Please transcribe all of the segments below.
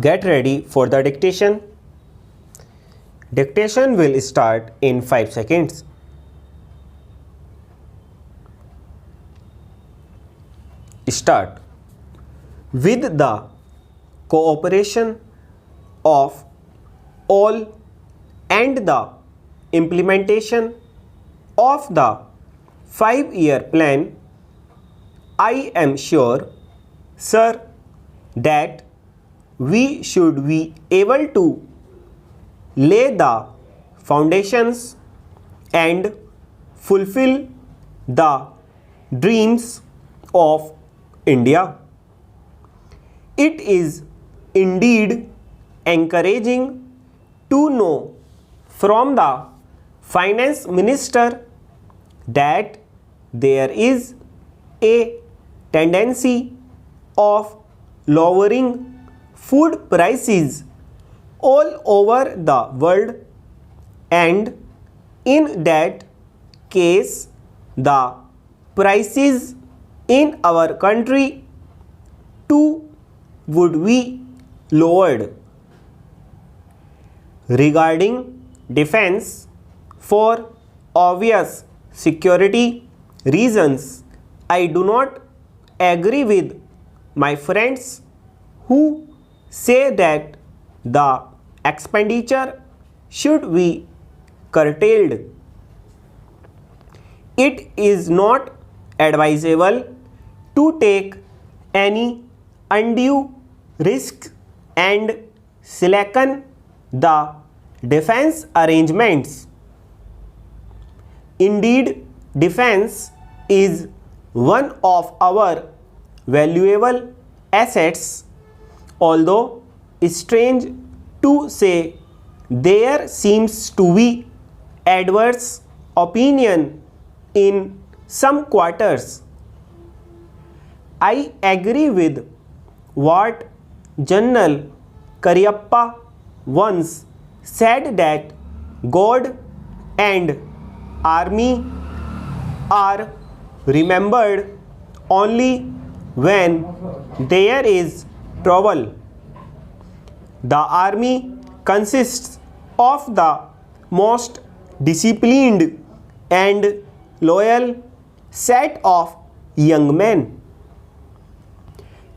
Get ready for the dictation. Dictation will start in 5 seconds. Start. With the cooperation of all and the implementation of the 5-year plan, I am sure, sir, that we should be able to lay the foundations and fulfill the dreams of India. It is indeed encouraging to know from the finance minister that there is a tendency of lowering food prices all over the world, and in that case the prices in our country too would be lowered. Regarding defense, for obvious security reasons, I do not agree with my friends who say that the expenditure should be curtailed. It is not advisable to take any undue risk and slacken the defense arrangements. Indeed, defense is one of our valuable assets, although strange to say there seems to be adverse opinion in some quarters. I agree with what General Cariappa once said, that God and army are remembered only when there is trouble. The army consists of the most disciplined and loyal set of young men.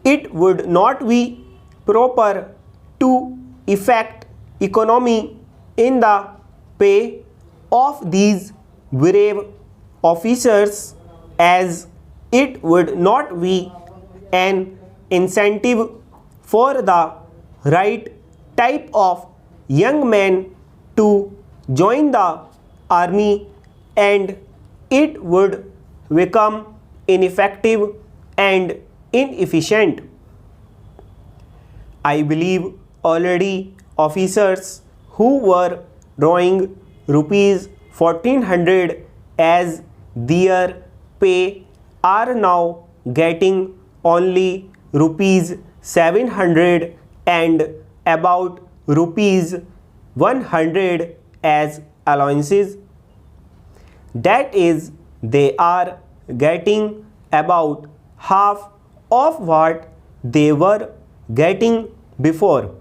It would not be proper to effect economy in the pay of these brave officers, as it would not be an incentive for the right type of young men to join the army, and it would become ineffective and inefficient. I believe already officers who were drawing rupees 1400 as their pay are now getting only rupees 700 and about rupees 100 as allowances. That is, they are getting about half of what they were getting before.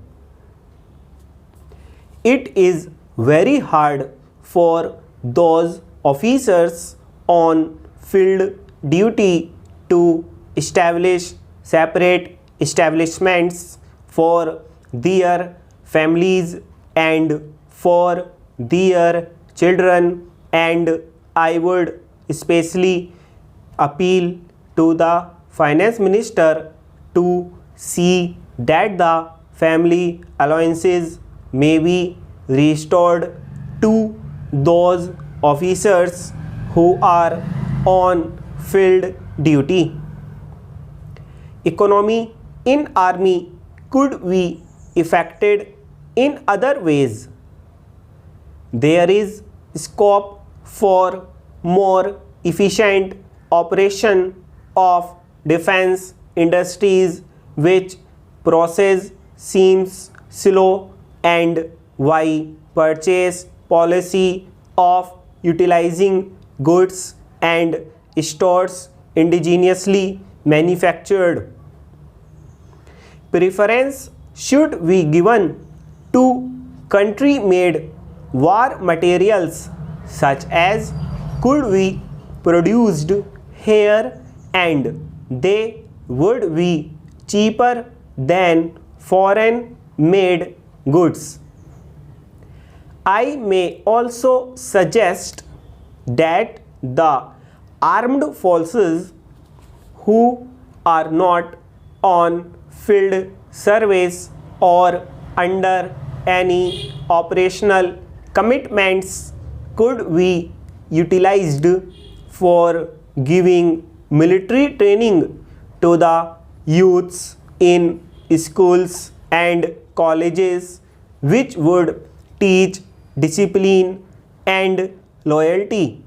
It is very hard for those officers on field duty to establish separate establishments for their families and for their children, and I would especially appeal to the finance minister to see that the family allowances may be restored to those officers who are on field duty. Economy in army could be affected in other ways. There is scope for more efficient operation of defense industries, which process seems slow, and why purchase policy of utilizing goods and stores indigenously manufactured. Preference should be given to country made war materials such as could be produced here and they would be cheaper than foreign made goods. I may also suggest that the armed forces who are not on field service or under any operational commitments could be utilized for giving military training to the youths in schools and colleges, which would teach discipline and loyalty.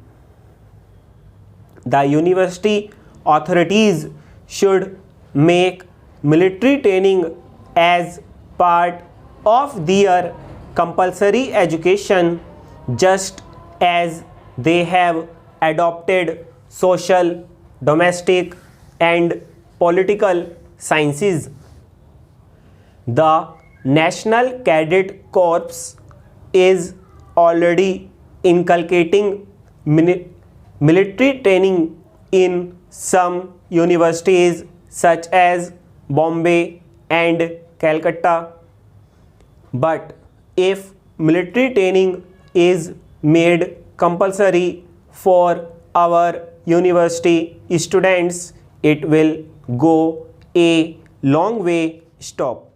The university authorities should make military training as part of their compulsory education, just as they have adopted social, domestic, and political sciences. The National Cadet Corps is already inculcating military training in some universities such as Bombay and Calcutta. But if military training is made compulsory for our university students, it will go a long way. Stop.